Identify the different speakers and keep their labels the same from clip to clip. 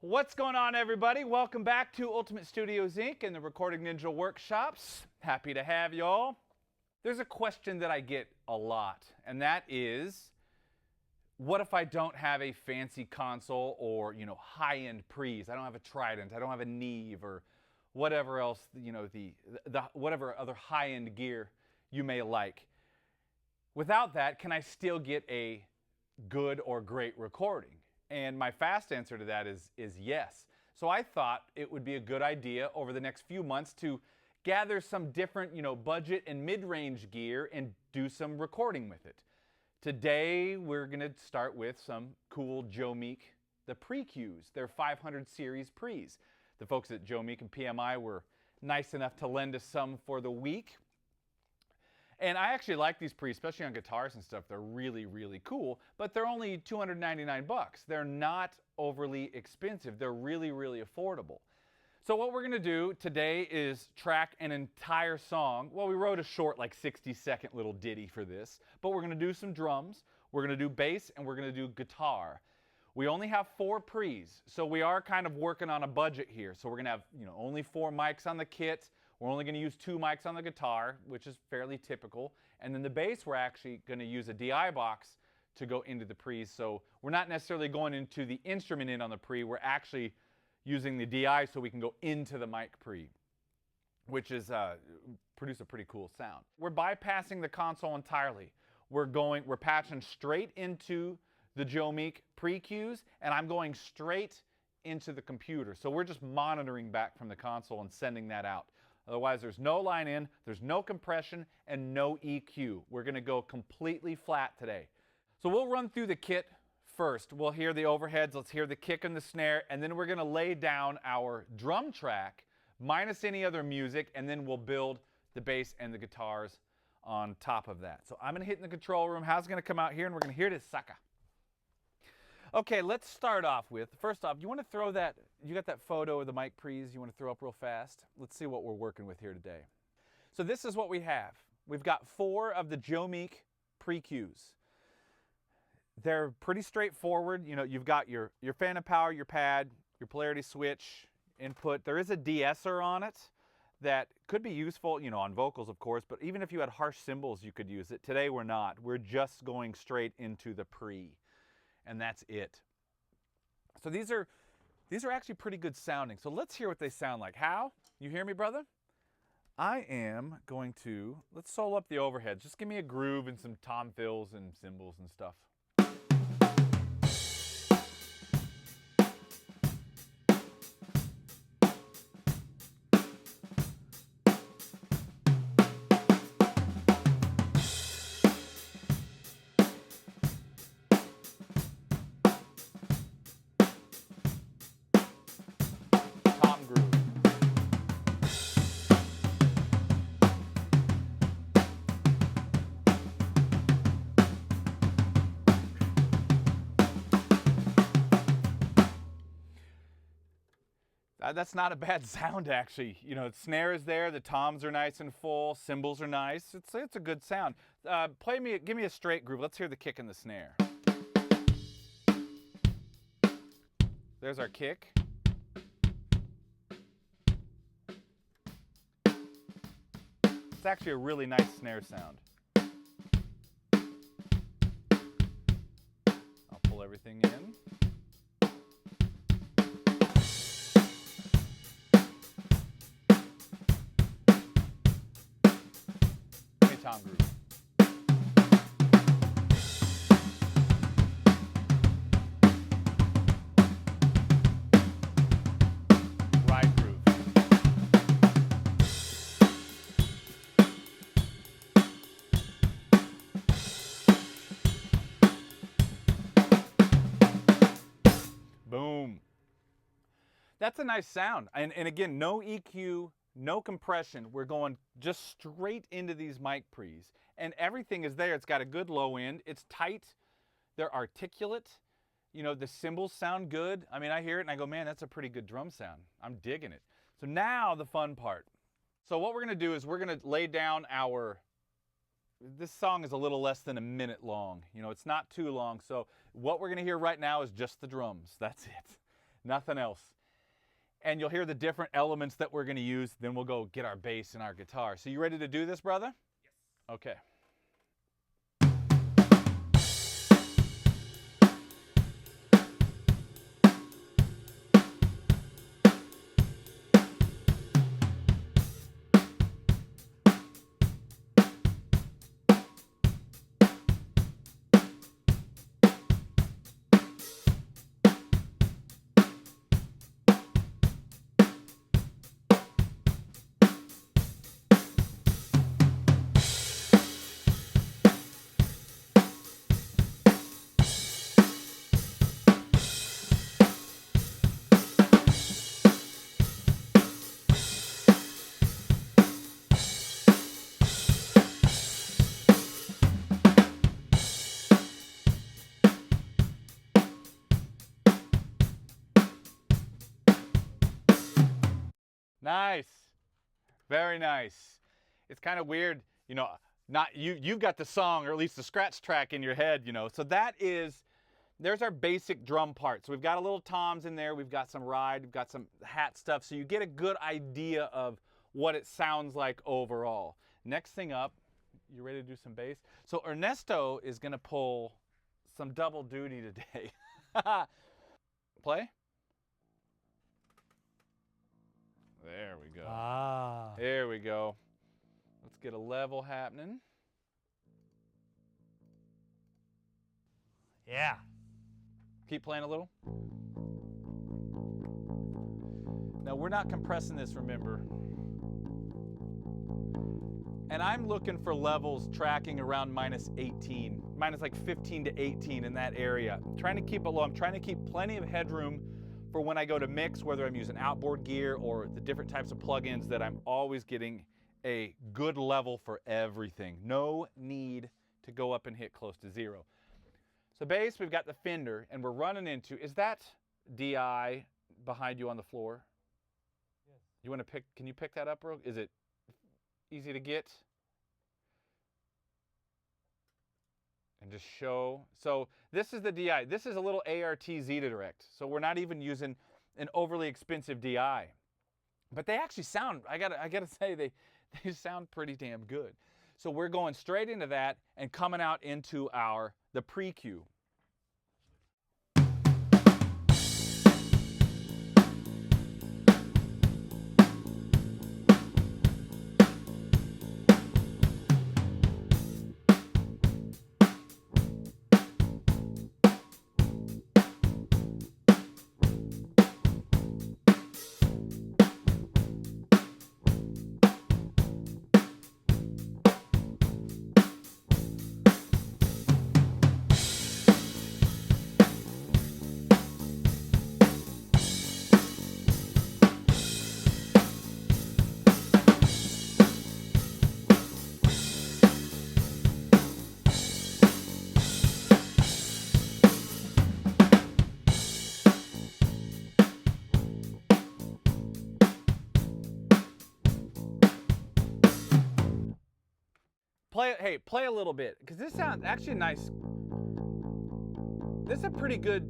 Speaker 1: What's going on, everybody? Welcome back to Ultimate Studios Inc. and the Recording Ninja Workshops. Happy to have y'all. There's a question that I get a lot, and that is, what if I don't have a fancy console or, high-end pre's? I don't have a Trident, I don't have a Neve, or whatever else, the whatever other high-end gear you may like. Without that, can I still get a good or great recording? And my fast answer to that is yes. So I thought it would be a good idea over the next few months to gather some different, budget and mid-range gear and do some recording with it. Today, we're going to start with some cool Joe Meek, the preQs, their 500 series pre's. The folks at Joe Meek and PMI were nice enough to lend us some for the week. And I actually like these pre's, especially on guitars and stuff. They're really, really cool, but they're only $299 bucks. They're not overly expensive. They're really, really affordable. So what we're going to do today is track an entire song. Well, we wrote a short, 60-second little ditty for this, but we're going to do some drums, we're going to do bass, and we're going to do guitar. We only have 4 pre's, so we are kind of working on a budget here. So we're going to have, only 4 mics on the kit. We're only going to use 2 mics on the guitar, which is fairly typical. And then the bass, we're actually going to use a DI box to go into the pre's. So we're not necessarily going into the instrument in on the pre. We're actually using the DI so we can go into the mic pre, which is produce a pretty cool sound. We're bypassing the console entirely. We're patching straight into the Joe Meek preQs, and I'm going straight into the computer. So we're just monitoring back from the console and sending that out. Otherwise, there's no line in, there's no compression, and no EQ. We're going to go completely flat today. So we'll run through the kit first. We'll hear the overheads, let's hear the kick and the snare, and then we're going to lay down our drum track minus any other music, and then we'll build the bass and the guitars on top of that. So I'm going to hit in the control room. How's it going to come out here? And we're going to hear this sucker. Okay, let's start off with, first off, you want to throw that, you got that photo of the mic pre's you want to throw up real fast? Let's see what we're working with here today. So this is what we have. We've got 4 of the Joe Meek preQs. They're pretty straightforward. You've got your phantom power, your pad, your polarity switch, input. There is a de-esser on it that could be useful, on vocals, of course, but even if you had harsh cymbals, you could use it. Today, we're not. We're just going straight into the pre. And that's it. So these are actually pretty good sounding. So let's hear what they sound like. How? You hear me, brother? I am going to, let's solo up the overheads. Just give me a groove and some tom fills and cymbals and stuff. That's not a bad sound, actually. The snare is there, the toms are nice and full, cymbals are nice. It's a good sound. Give me a straight groove. Let's hear the kick and the snare. There's our kick. It's actually a really nice snare sound. I'll pull everything in. Tom groove. Ride groove. Boom. That's a nice sound. And again, no EQ, no compression. We're going just straight into these mic pre's. And everything is there. It's got a good low end. It's tight. They're articulate. The cymbals sound good. I mean, I hear it and I go, man, that's a pretty good drum sound. I'm digging it. So now the fun part. So what we're going to do is we're going to lay down our this song is a little less than a minute long. You know, it's not too long. So what we're going to hear right now is just the drums. That's it. Nothing else. And you'll hear the different elements that we're going to use. Then we'll go get our bass and our guitar. So you ready to do this, brother? Yes. Okay. Nice. Very nice. It's kind of weird, you know, you've got the song, or at least the scratch track in your head, you know. So there's our basic drum part. So we've got a little toms in there, we've got some ride, we've got some hat stuff, so you get a good idea of what it sounds like overall. Next thing up, you ready to do some bass? So Ernesto is gonna pull some double duty today. Play. There we go.
Speaker 2: Ah.
Speaker 1: There we go. Let's get a level happening.
Speaker 2: Yeah.
Speaker 1: Keep playing a little. Now we're not compressing this, remember. And I'm looking for levels tracking around minus 18, minus like 15 to 18 in that area. I'm trying to keep it low. I'm trying to keep plenty of headroom for when I go to mix, whether I'm using outboard gear or the different types of plugins, that I'm always getting a good level for everything. No need to go up and hit close to zero. So bass, we've got the Fender, and we're running into, is that DI behind you on the floor? Yes. You want to pick, can you pick that up, bro? Is it easy to get? And just show. So this is the DI. This is a little ART Z Direct. So we're not even using an overly expensive DI. But they actually sound, I gotta say, they sound pretty damn good. So we're going straight into that and coming out into the preQ. Play a little bit, because this sounds actually nice. This is a pretty good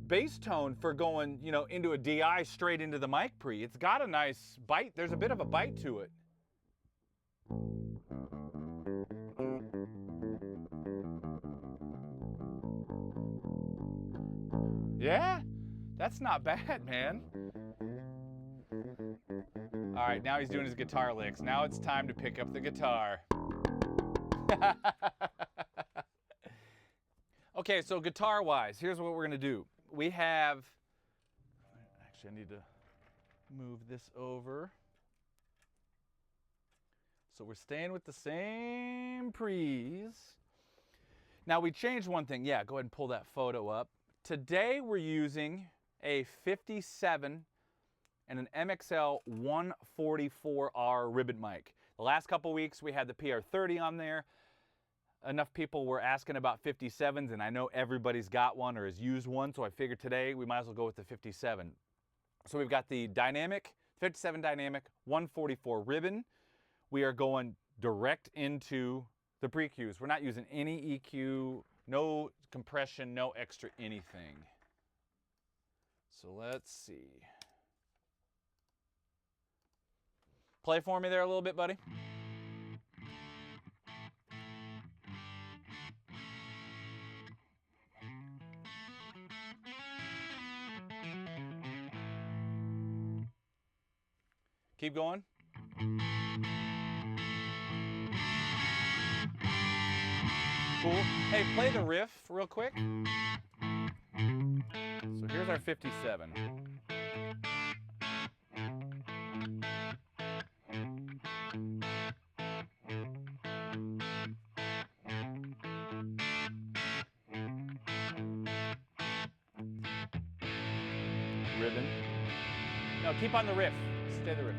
Speaker 1: bass tone for going, you know, into a DI straight into the mic pre. It's got a nice bite. There's a bit of a bite to it. Yeah, that's not bad, man. All right, now he's doing his guitar licks. Now it's time to pick up the guitar. Okay, so guitar-wise, here's what we're gonna do. We have, actually I need to move this over. So we're staying with the same pre's. Now we changed one thing. Yeah, go ahead and pull that photo up. Today we're using a 57 and an MXL 144R ribbon mic. The last couple weeks we had the PR30 on there. Enough people were asking about 57s, and I know everybody's got one or has used one, so I figured today we might as well go with the 57. So we've got the dynamic, 57 dynamic, 144 ribbon. We are going direct into the preQs. We're not using any EQ, no compression, no extra anything. So let's see. Play for me there a little bit, buddy. Keep going. Cool. Hey, play the riff real quick. So here's our 57. Ribbon. No, keep on the riff. Stay the riff.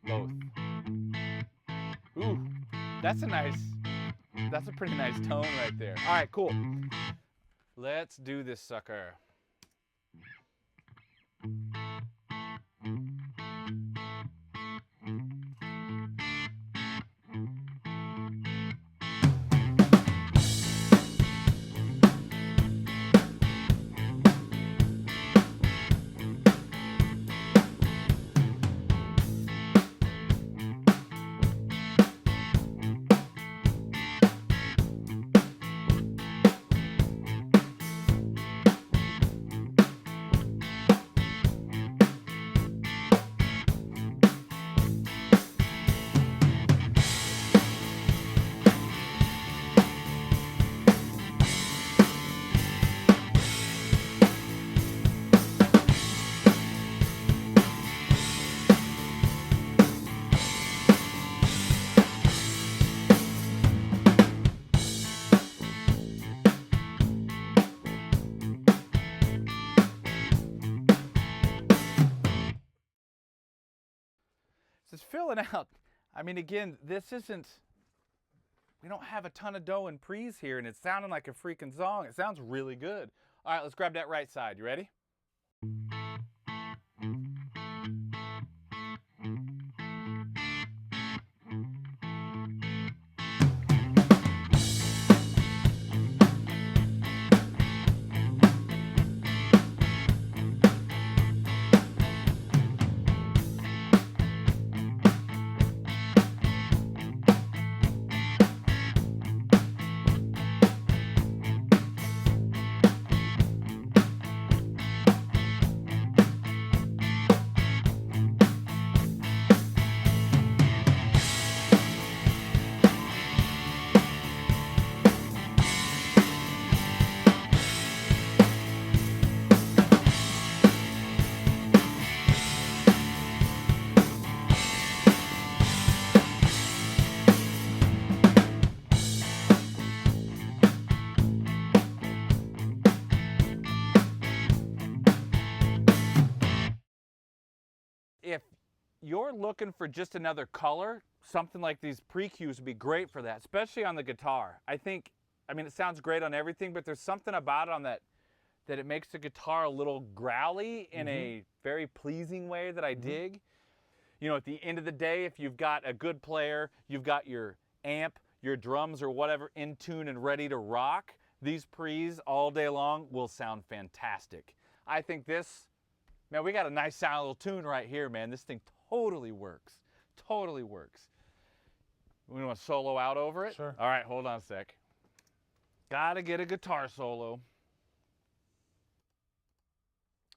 Speaker 1: Both. Ooh, that's a pretty nice tone right there. All right, cool. Let's do this sucker. Just filling out. I mean, again, this isn't, we don't have a ton of dough and pre's here, and it's sounding like a freaking song. It sounds really good. All right, let's grab that right side. You ready? If you're looking for just another color, something like these preQs would be great for that, especially on the guitar. I mean, it sounds great on everything, but there's something about it on that it makes the guitar a little growly in a very pleasing way that I dig. You know, at the end of the day, if you've got a good player, you've got your amp, your drums or whatever in tune and ready to rock, these pre's all day long will sound fantastic. I think this, man, we got a nice sound little tune right here, man. This thing totally works. Totally works. We want to solo out over it?
Speaker 2: Sure.
Speaker 1: All right, hold on a sec. Gotta get a guitar solo.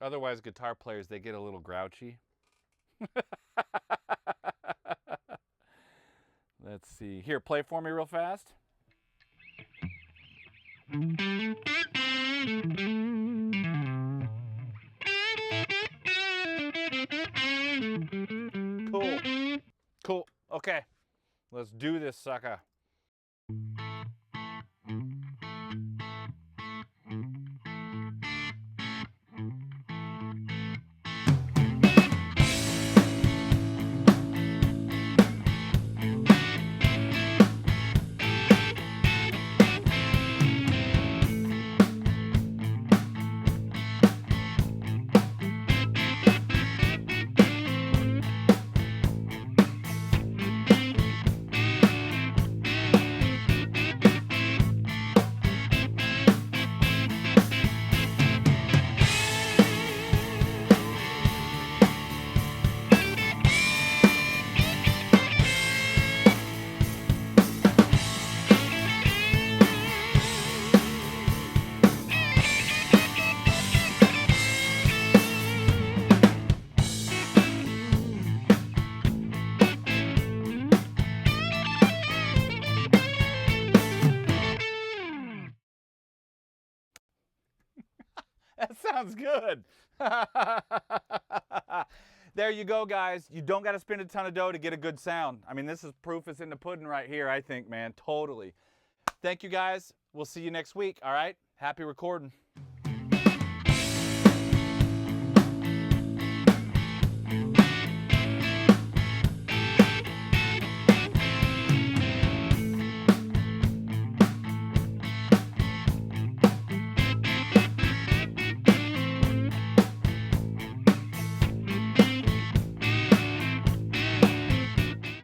Speaker 1: Otherwise, guitar players, they get a little grouchy. Let's see. Here, play for me real fast. Cool. Cool. Okay. Let's do this sucker. sounds good. There you go, guys. You don't got to spend a ton of dough to get a good sound. I mean, this is proof is in the pudding right here, I think, man. Totally. Thank you, guys. We'll see you next week, all right? Happy recording.